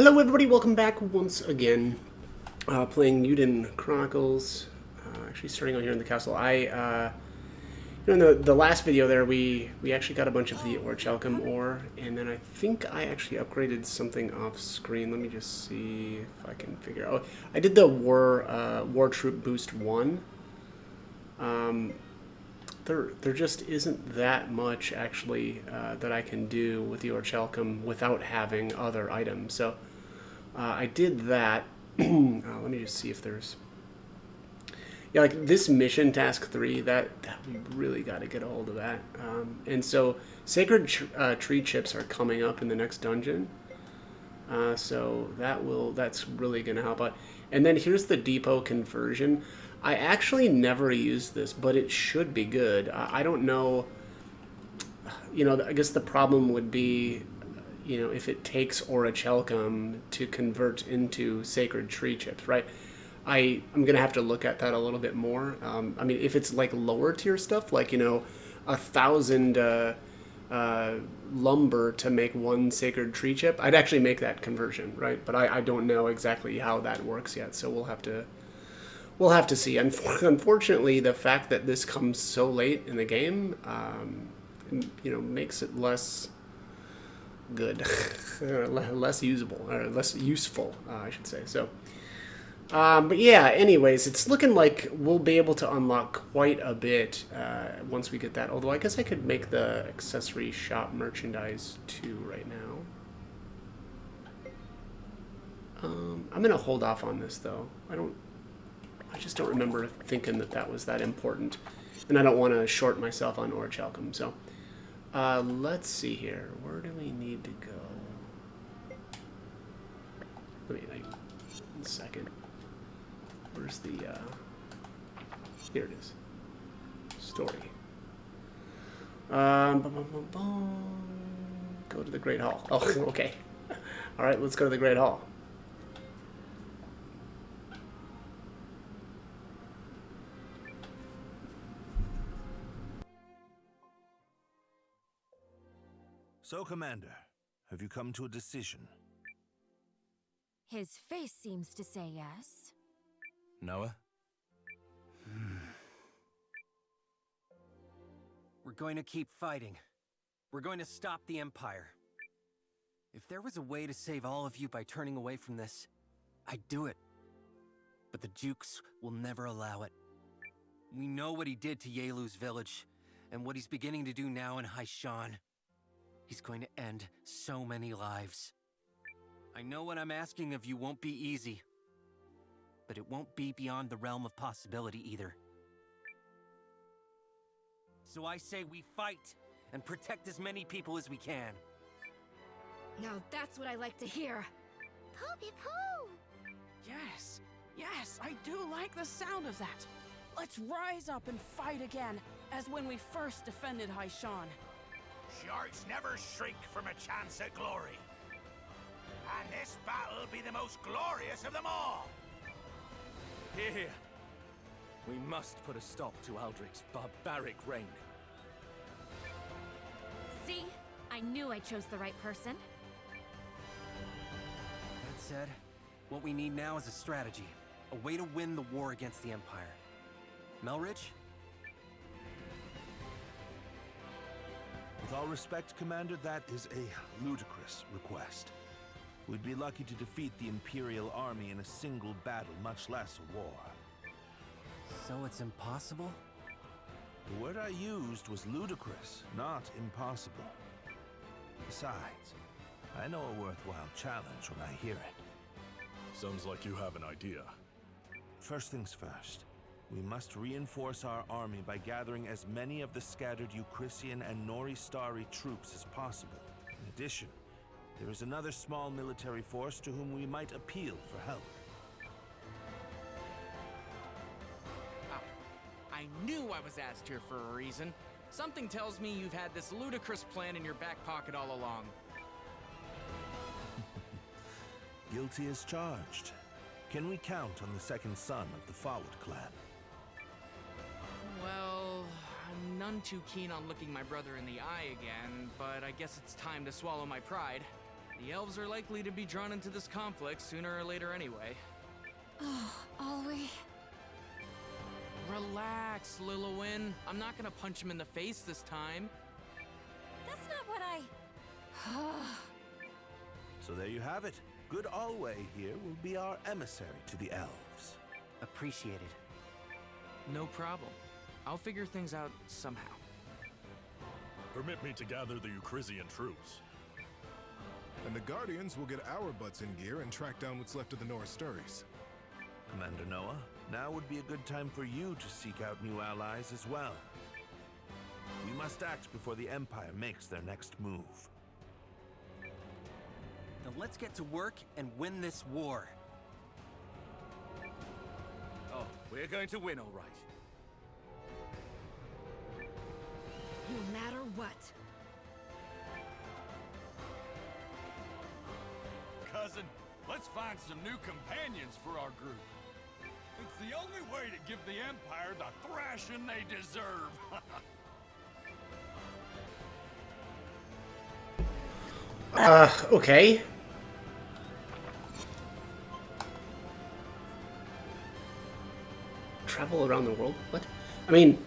Hello everybody, welcome back once again. Playing Eiyuden Chronicles. Actually starting out here in the castle. In the last video there, we actually got a bunch of the Orichalcum ore, and then I think I actually upgraded something off screen. Let me just see if I can figure out. Oh, I did the War Troop Boost 1. There just isn't that much actually that I can do with the Orichalcum without having other items. So I did that. Let me just see if there's like this mission task 3 that we really got to get a hold of that. And so sacred tree chips are coming up in the next dungeon. So that's really gonna help out. And then here's the depot conversion. I actually never used this, but it should be good. I don't know. I guess the problem would be, if it takes Orichalcum to convert into sacred tree chips, right? I'm gonna have to look at that a little bit more. I mean, if it's like lower tier stuff, like 1,000 lumber to make one sacred tree chip, I'd actually make that conversion, right? But I don't know exactly how that works yet, so we'll have to see. Unfortunately, the fact that this comes so late in the game, makes it less good, less usable, or less useful, I should say. So, but yeah. Anyways, it's looking like we'll be able to unlock quite a bit once we get that. Although I guess I could make the accessory shop merchandise too right now. I'm gonna hold off on this though. I just don't remember thinking that was that important, and I don't want to short myself on Orichalcum. So, let's see here. Where do we need to go? One second. Where's the? Here it is. Story. Go to the Great Hall. Oh, okay. All right, let's go to the Great Hall. So, Commander, have you come to a decision? His face seems to say yes. Noah? We're going to keep fighting. We're going to stop the Empire. If there was a way to save all of you by turning away from this, I'd do it. But the Jukes will never allow it. We know what he did to Yelu's village, and what he's beginning to do now in Haishan. He's going to end so many lives. I know what I'm asking of you won't be easy, but it won't be beyond the realm of possibility either. So I say we fight and protect as many people as we can. Now that's what I like to hear. Poopy poo! Yes, I do like the sound of that. Let's rise up and fight again, as when we first defended Haishan. Sharks never shrink from a chance at glory. And this battle'll be the most glorious of them all. Here. We must put a stop to Aldrich's barbaric reign. See? I knew I chose the right person. That said, what we need now is a strategy. A way to win the war against the Empire. Melridge? With all respect, Commander, that is a ludicrous request. We'd be lucky to defeat the Imperial Army in a single battle, much less a war. So it's impossible? The word I used was ludicrous, not impossible. Besides, I know a worthwhile challenge when I hear it. Sounds like you have an idea. First things first. We must reinforce our army by gathering as many of the scattered Eucrisian and Noristari troops as possible. In addition, there is another small military force to whom we might appeal for help. I knew I was asked here for a reason. Something tells me you've had this ludicrous plan in your back pocket all along. Guilty as charged. Can we count on the second son of the Forward clan? Well, I'm none too keen on looking my brother in the eye again, but I guess it's time to swallow my pride. The elves are likely to be drawn into this conflict sooner or later anyway. Oh, are we? Relax, Lilowin. I'm not gonna punch him in the face this time. That's not what I... So there you have it. Good Alway here will be our emissary to the elves. Appreciated. No problem. I'll figure things out somehow. Permit me to gather the Eucrisian troops. And the Guardians will get our butts in gear and track down what's left of the Norris Sturries. Commander Noah, now would be a good time for you to seek out new allies as well. We must act before the Empire makes their next move. Then let's get to work and win this war. Oh, we're going to win, all right. No matter what. Cousin, let's find some new companions for our group. It's the only way to give the Empire the thrashing they deserve. Okay. Travel around the world? What? I mean,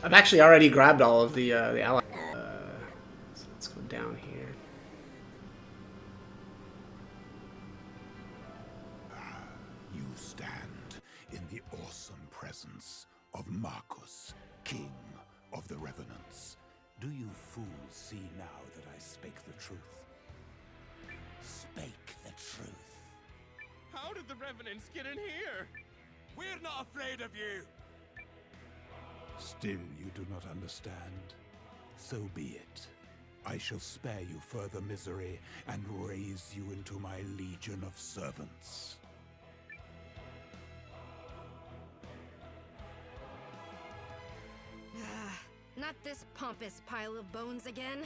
I've actually already grabbed all of the allies. So let's go down here. You stand in the awesome presence of Marcus, King of the Revenants. Do you fools see now that I spake the truth? Spake the truth. How did the Revenants get in here? We're not afraid of you! Still you do not understand. So be it. I shall spare you further misery and raise you into my legion of servants. Not this pompous pile of bones again.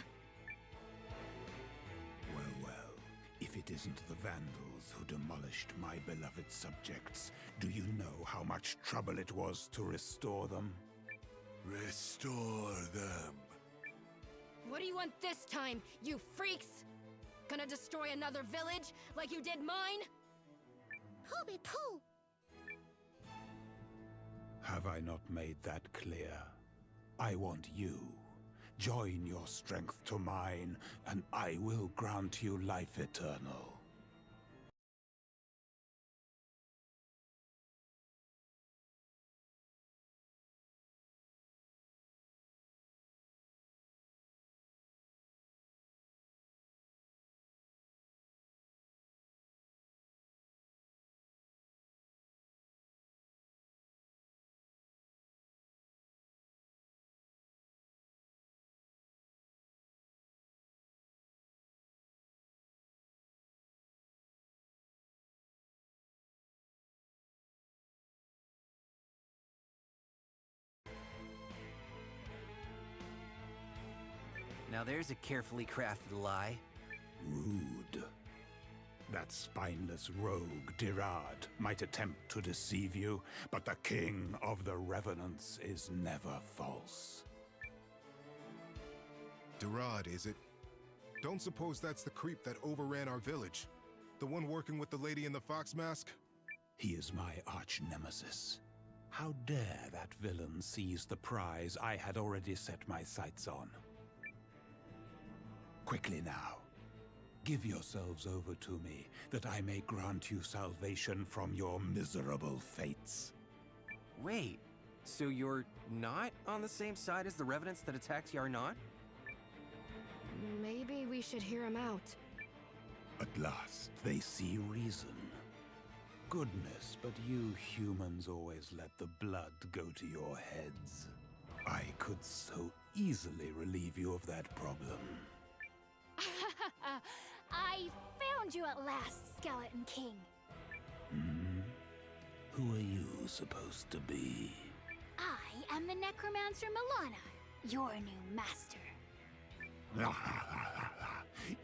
Well, well, if it isn't the Vandals who demolished my beloved subjects, do you know how much trouble it was to restore them? Restore them. What do you want this time, you freaks? Gonna destroy another village like you did mine? Poopy poo. Have I not made that clear? I want you. Join your strength to mine, and I will grant you life eternal. Now there's a carefully crafted lie. Rude. That spineless rogue, Dirad, might attempt to deceive you, but the King of the Revenants is never false. Dirad, is it? Don't suppose that's the creep that overran our village? The one working with the lady in the fox mask? He is my arch-nemesis. How dare that villain seize the prize I had already set my sights on? Quickly now. Give yourselves over to me, that I may grant you salvation from your miserable fates. Wait, so you're not on the same side as the Revenants that attacked Yarnot? Maybe we should hear him out. At last, they see reason. Goodness, but you humans always let the blood go to your heads. I could so easily relieve you of that problem. I found you at last, Skeleton King. Hmm? Who are you supposed to be? I am the Necromancer Milana, your new master.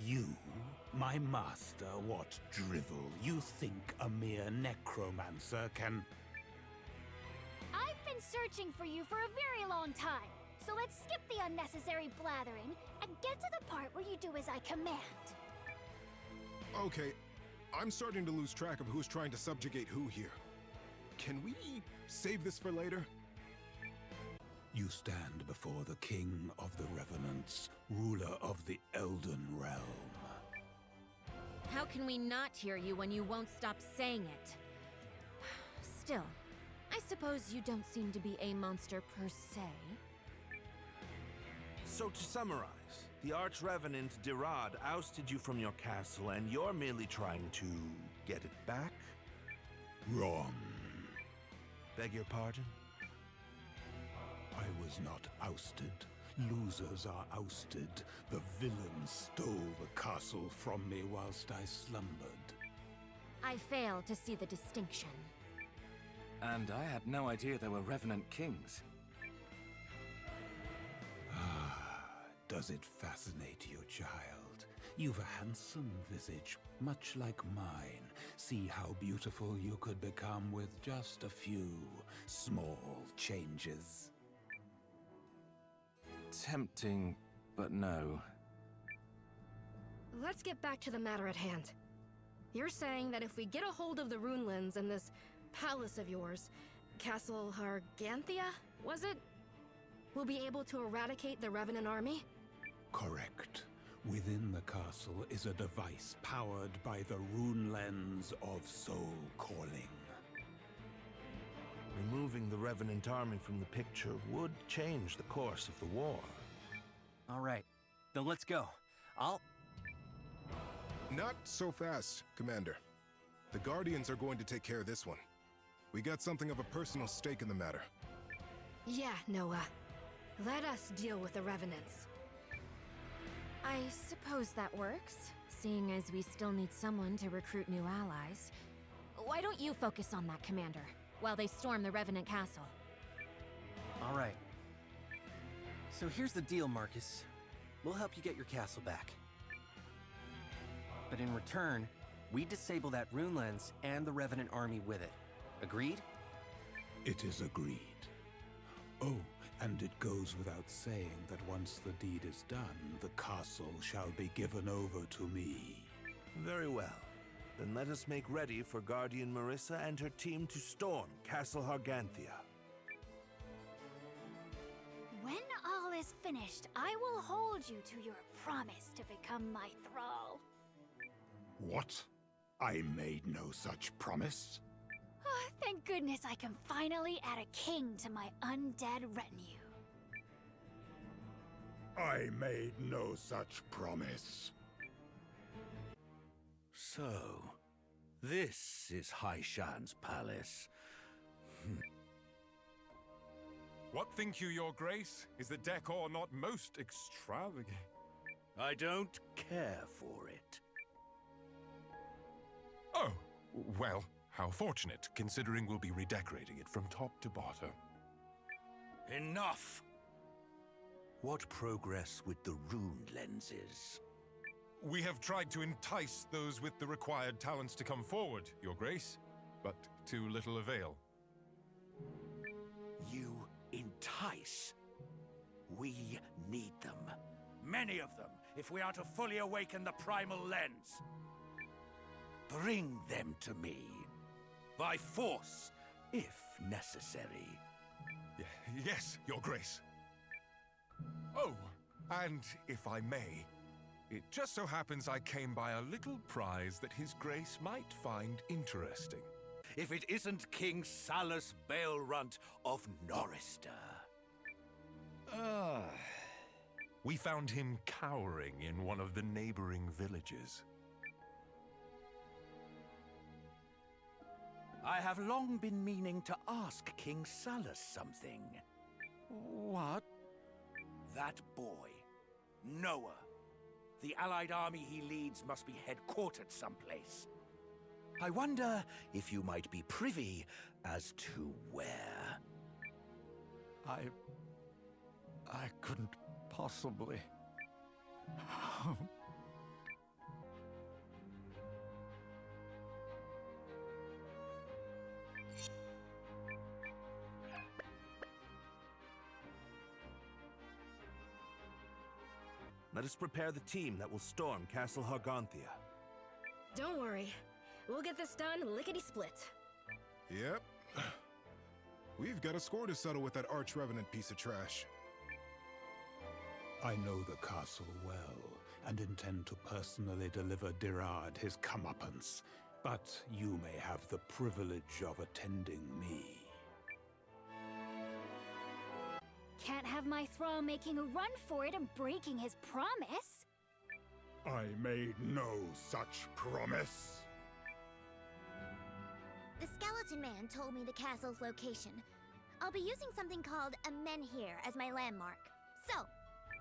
You, my master, what drivel? You think a mere necromancer can... I've been searching for you for a very long time, so let's skip the unnecessary blathering and get to the part where you do as I command. Okay, I'm starting to lose track of who's trying to subjugate who here. Can we save this for later? You stand before the King of the Revenants, ruler of the Elden Realm. How can we not hear you when you won't stop saying it? Still, I suppose you don't seem to be a monster per se. So to summarize, the Arch-Revenant Dirad ousted you from your castle, and you're merely trying to get it back? Wrong. Beg your pardon? I was not ousted. Losers are ousted. The villain stole the castle from me whilst I slumbered. I fail to see the distinction. And I had no idea there were Revenant Kings. Does it fascinate you, child? You've a handsome visage, much like mine. See how beautiful you could become with just a few small changes. Tempting, but no. Let's get back to the matter at hand. You're saying that if we get a hold of the rune lens in this palace of yours, Castle Harganthia, was it? We'll be able to eradicate the Revenant army? Correct. Within the castle is a device powered by the rune lens of soul calling. Removing the Revenant army from the picture would change the course of the war. All right, then let's go. Not so fast, Commander. The Guardians are going to take care of this one. We got something of a personal stake in the matter. Yeah, Noah. Let us deal with the Revenants. I suppose that works, seeing as we still need someone to recruit new allies. Why don't you focus on that, Commander, while they storm the Revenant Castle? All right. So here's the deal, Marcus. We'll help you get your castle back. But in return, we disable that rune lens and the Revenant army with it. Agreed? It is agreed. Oh, and it goes without saying that once the deed is done, the castle shall be given over to me. Very well. Then let us make ready for Guardian Marissa and her team to storm Castle Harganthia. When all is finished, I will hold you to your promise to become my thrall. What? I made no such promise. Oh, thank goodness I can finally add a king to my undead retinue. I made no such promise. So, this is Haishan's palace. What think you, Your Grace? Is the decor not most extravagant? I don't care for it. Oh, well, how fortunate, considering we'll be redecorating it from top to bottom. Enough! What progress with the rune lenses? We have tried to entice those with the required talents to come forward, Your Grace, but to little avail. You entice? We need them. Many of them, if we are to fully awaken the primal lens. Bring them to me. By force, if necessary. Yes, Your Grace. Oh, and if I may, it just so happens I came by a little prize that His Grace might find interesting. If it isn't King Salus Balerunt of Norrister. We found him cowering in one of the neighboring villages. I have long been meaning to ask King Salus something. What? That boy, Noah. The allied army he leads must be headquartered someplace. I wonder if you might be privy as to where. I couldn't possibly. Let us prepare the team that will storm Castle Harganthia. Don't worry. We'll get this done lickety-split. Yep. We've got a score to settle with that arch-revenant piece of trash. I know the castle well, and intend to personally deliver Dirard his comeuppance. But you may have the privilege of attending me. Can't have my thrall making a run for it and breaking his promise. I made no such promise. The skeleton man told me the castle's location. I'll be using something called a menhir as my landmark. So,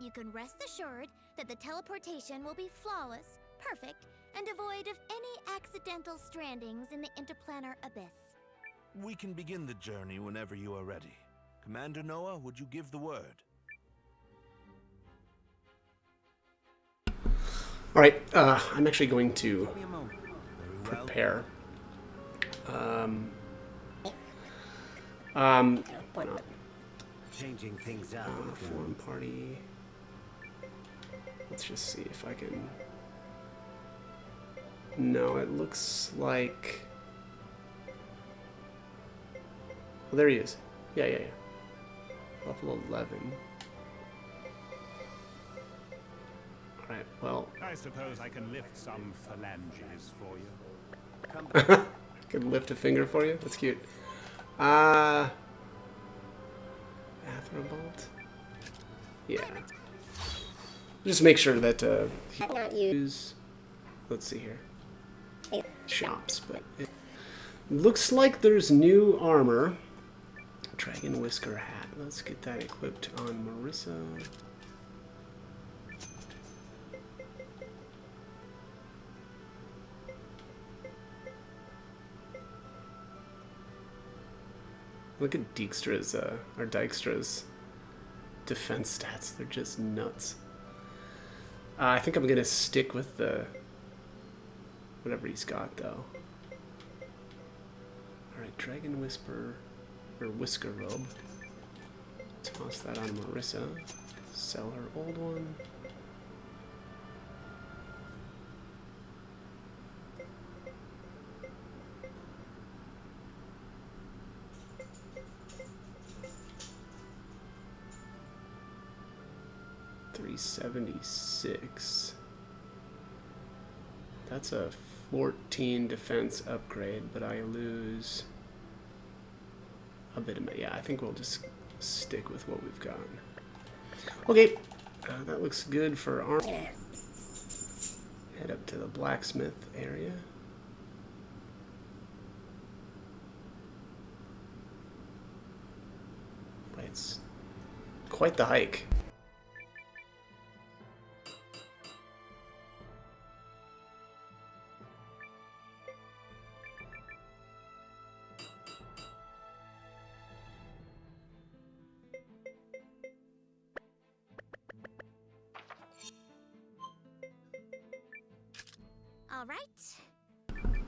you can rest assured that the teleportation will be flawless, perfect, and devoid of any accidental strandings in the interplanar abyss. We can begin the journey whenever you are ready. Commander Noah, would you give the word? Alright, I'm actually going to prepare. Why not? Changing things up. Form party. Let's just see if I can. No, it looks like. Well, there he is. Yeah. Level 11. Alright, well. I suppose I can lift some phalanges for you. Come I can lift a finger for you? That's cute. Athrobalt? Yeah. Just make sure that use. Let's see here. Shops, but it looks like there's new armor. Dragon Whisker hat. Let's get that equipped on Marissa. Look at Dijkstra's, or Dijkstra's defense stats. They're just nuts. I think I'm gonna stick with the whatever he's got, though. All right, Dragon Whisper or Whisker robe. Toss that on Marissa. Sell her old one. $376. That's a 14 defense upgrade, but I lose a bit of. Yeah, I think we'll just stick with what we've got. Okay, that looks good for armor. Head up to the blacksmith area. It's quite the hike.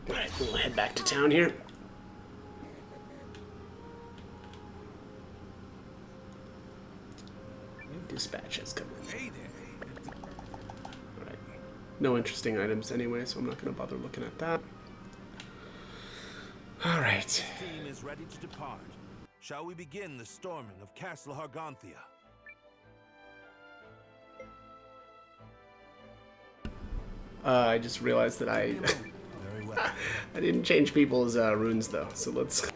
Alright, we'll head back to town here. New dispatch has come in. Alright. No interesting items anyway, so I'm not going to bother looking at that. Alright. The team is ready to depart. Shall we begin the storming of Castle Hargonthia? I just realized that I I didn't change people's runes though, so let's.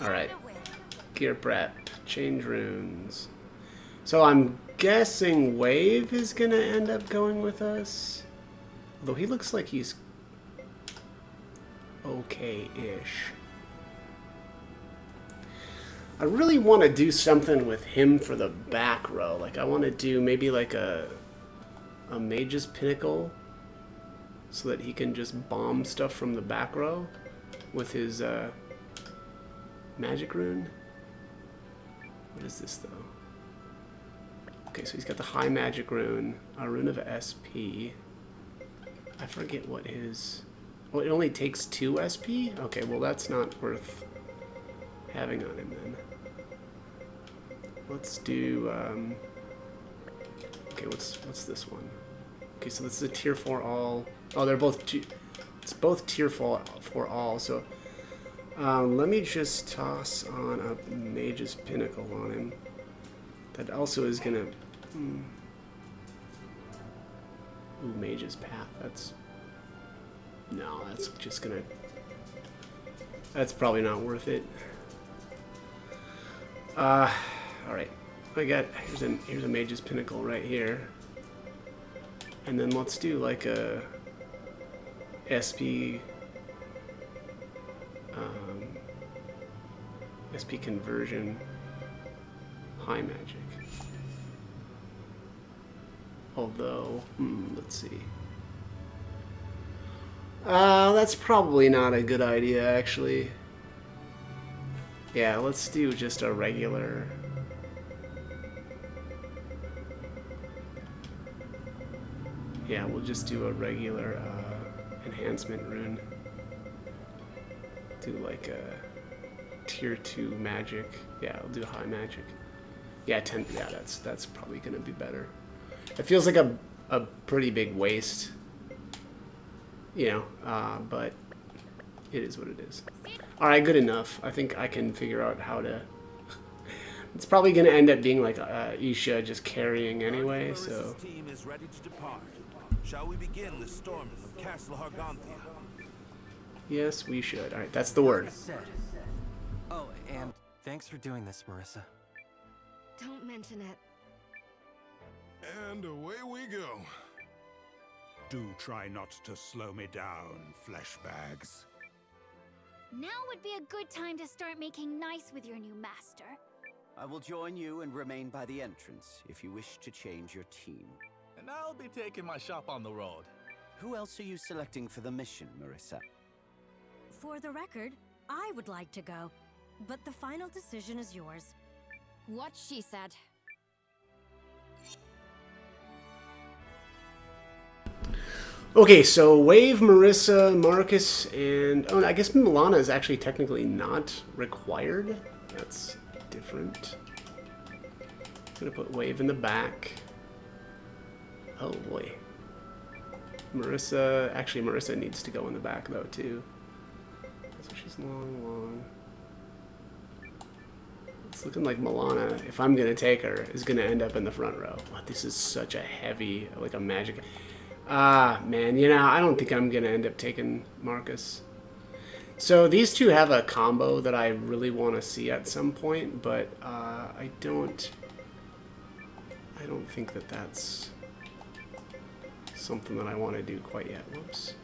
Alright. Gear prep. Change runes. So I'm guessing Wave is gonna end up going with us. Although he looks like he's okay-ish. I really want to do something with him for the back row. Like I want to do maybe like a Mage's Pinnacle so that he can just bomb stuff from the back row with his magic rune. What is this though? Okay, so he's got the high magic rune, a rune of SP. I forget what his. Oh, it only takes 2 SP? Okay, well that's not worth having on him then. Let's do. Okay, what's this one? Okay, so this is a tier 4 all. Oh, they're both it's both tier 4 all. So let me just toss on a Mage's Pinnacle on him. That also is gonna. Ooh, Mage's Path. That's no. That's just gonna. That's probably not worth it. All right. I got here's a Mage's Pinnacle right here. And then let's do like a SP SP conversion high magic. Although, let's see. That's probably not a good idea, actually. Yeah, let's do just a regular. Yeah, we'll just do a regular enhancement rune. Do like a tier 2 magic. Yeah, I'll do high magic. Yeah, 10. Yeah, that's probably gonna be better. It feels like a pretty big waste, you know, but it is what it is. All right, good enough. I think I can figure out how to. It's probably gonna end up being like Isha just carrying anyway. So. Team is ready to depart. Shall we begin the storming of Castle Harganthia? Yes, we should. All right, that's the word. Oh, and thanks for doing this, Marissa. Don't mention it. And away we go. Do try not to slow me down, flesh bags. Now would be a good time to start making nice with your new master. I will join you and remain by the entrance if you wish to change your team. And I'll be taking my shop on the road. Who else are you selecting for the mission, Marissa? For the record, I would like to go, but the final decision is yours. What she said. Okay, so Wave, Marissa, Marcus, and oh, I guess Milana is actually technically not required. That's different. I'm gonna put Wave in the back. Oh boy. Marissa, actually Marissa needs to go in the back though too. So she's long. It's looking like Milana, if I'm gonna take her, is gonna end up in the front row. Wow, this is such a heavy, like a magic. Ah, man, you know, I don't think I'm gonna end up taking Marcus. So these two have a combo that I really want to see at some point, but I don't think that that's something that I want to do quite yet. Whoops.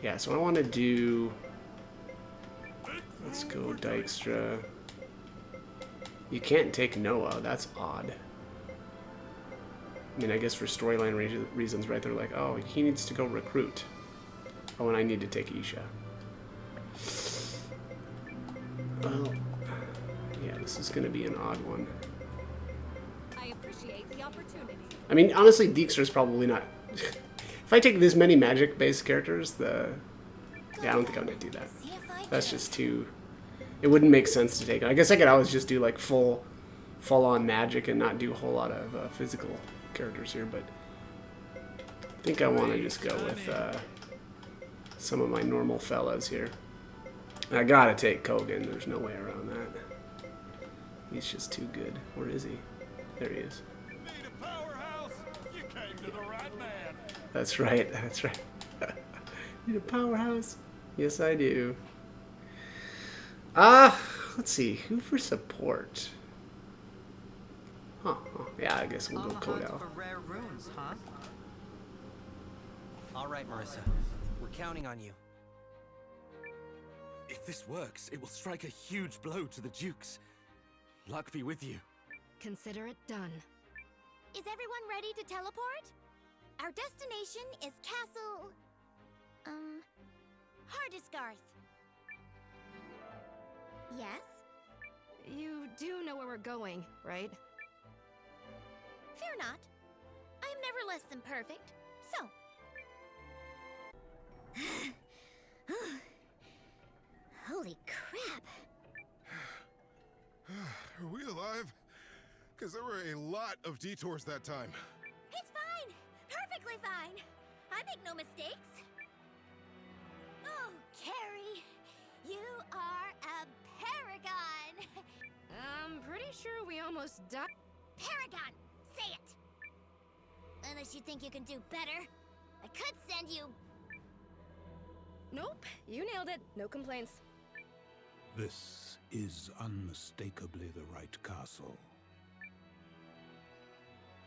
Yeah, so I want to do. Let's go Dykstra. You can't take Noah. That's odd. I mean, I guess for storyline reasons, right? They're like, oh, he needs to go recruit. Oh, and I need to take Isha. Well, yeah, this is going to be an odd one. I appreciate the opportunity. I mean, honestly, Dijkstra is probably not. If I take this many magic-based characters, yeah, I don't think I'm going to do that. That's just too. It wouldn't make sense to take it. I guess I could always just do like full-on magic and not do a whole lot of physical characters here, but I think I want to just go with some of my normal fellas here. And I gotta take Kogan. There's no way around that. He's just too good. Where is he? There he is. Need a powerhouse? You came to the right man. That's right. That's right. Need a powerhouse? Yes, I do. Let's see. Who for support? Huh. Yeah, I guess we'll go Kodal. For rare runes, huh? All right, Marissa. We're counting on you. If this works, it will strike a huge blow to the Dukes. Luck be with you. Consider it done. Is everyone ready to teleport? Our destination is Castle... Hardisgarth. Yes? You do know where we're going, right? Fear not. I am never less than perfect, so... Holy crap. Are we alive? Because there were a lot of detours that time. It's fine! Perfectly fine! I make no mistakes! Oh, Carrie, you are a paragon! I'm pretty sure we almost died. Paragon! Say it! Unless you think you can do better. I could send you... Nope, you nailed it. No complaints. This is unmistakably the right castle.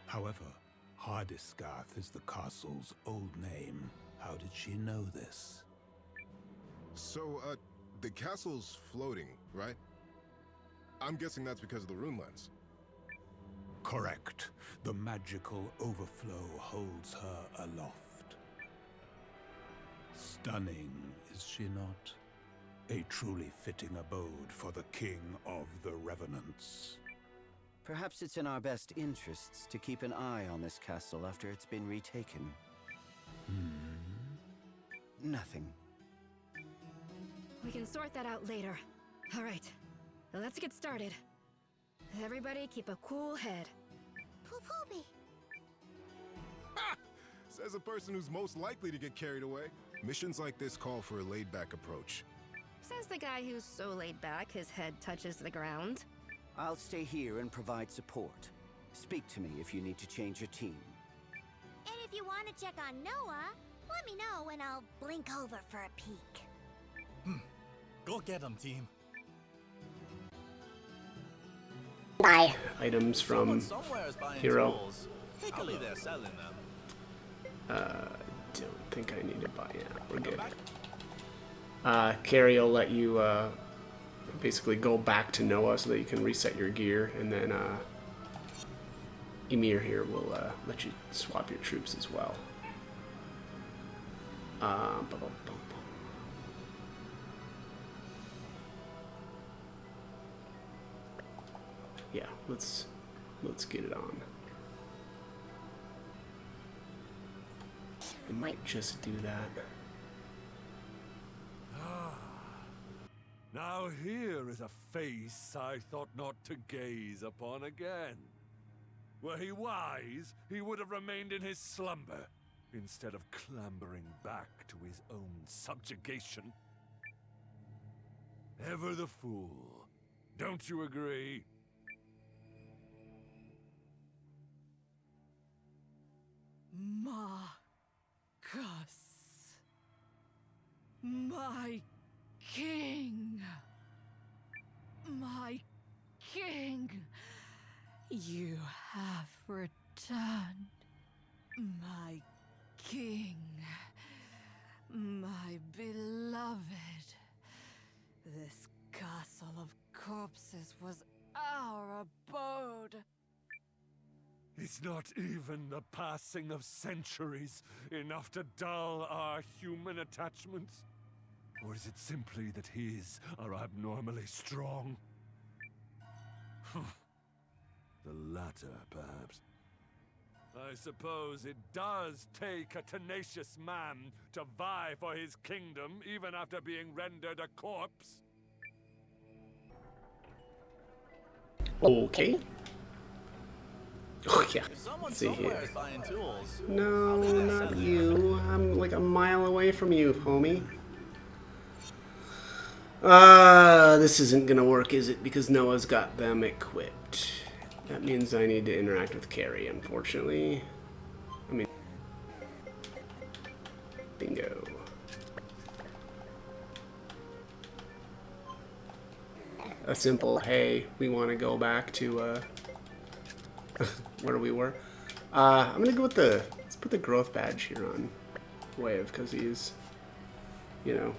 However, Hardiscarth is the castle's old name. How did she know this? So, the castle's floating, right? I'm guessing that's because of the rune lens. Correct. The magical overflow holds her aloft. Stunning, is she not? A truly fitting abode for the King of the Revenants. Perhaps it's in our best interests to keep an eye on this castle after it's been retaken. Nothing. We can sort that out later. All right, let's get started. Everybody keep a cool head. Poo-poo-me. Ha! Says a person who's most likely to get carried away. Missions like this call for a laid-back approach. Says the guy who's so laid back his head touches the ground. I'll stay here and provide support. Speak to me if you need to change your team. And if you want to check on Noah, let me know and I'll blink over for a peek. Go get them, team. Buy items from Hero. Tools. Take a look. They're selling them. Don't think I need to buy. Yeah, we're good. Carrie will let you basically go back to Noah so that you can reset your gear, and then Ymir here will let you swap your troops as well. Yeah, let's get it on. I might just do that. Now here is a face I thought not to gaze upon again. Were he wise, he would have remained in his slumber, instead of clambering back to his own subjugation. Ever the fool. Don't you agree? Marcus, my king, my king, you have returned, my king, my beloved. This castle of corpses was our abode. Is not even the passing of centuries enough to dull our human attachments? Or is it simply that his are abnormally strong? The latter, perhaps. I suppose it does take a tenacious man to vie for his kingdom, even after being rendered a corpse. Okay. Oh yeah. Someone Let's see somewhere here. is buying tools. No, not you. I'm like a mile away from you, homie. This isn't gonna work, is it? Because Noah's got them equipped. That means I need to interact with Carrie, unfortunately. I mean... Bingo. A simple, hey, we want to go back to, where we were. I'm gonna go with let's put the growth badge here on Wave, because he's, you know,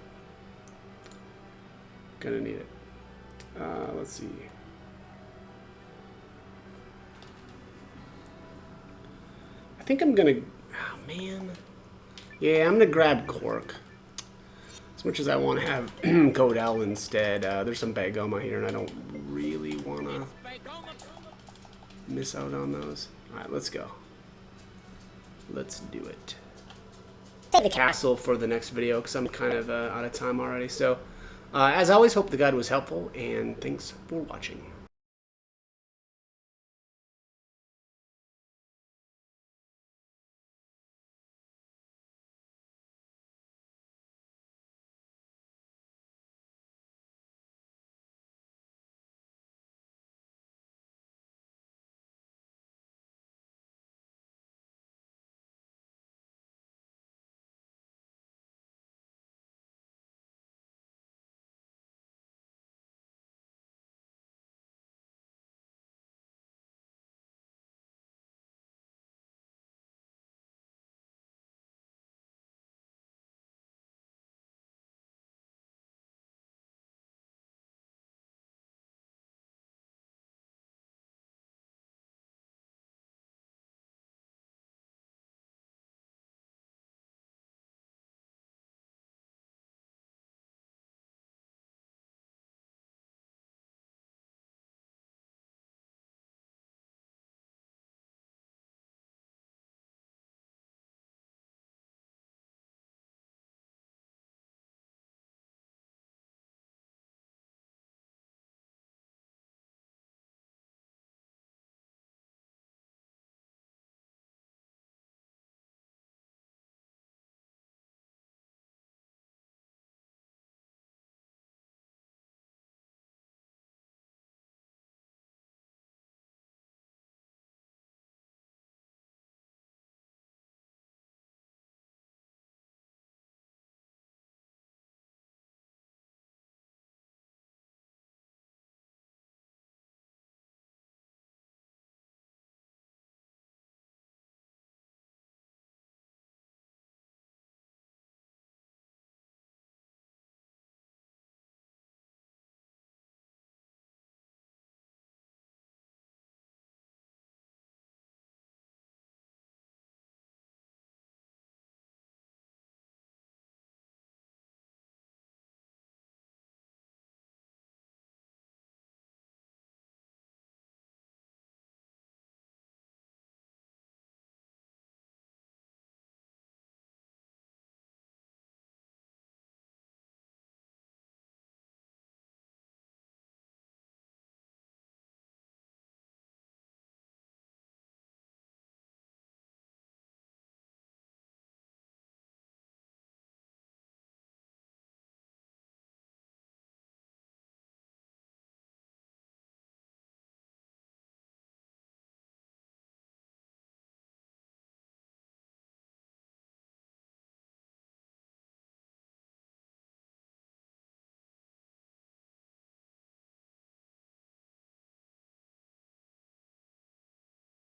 gonna need it. Let's see. I think I'm gonna, oh man. Yeah, I'm gonna grab Cork. As much as I want to have Codell instead, there's some Bagoma here, and I don't really want to miss out on those. Alright, let's go. Let's do it. Save the castle for the next video, because I'm kind of out of time already. So, as always, hope the guide was helpful, and thanks for watching.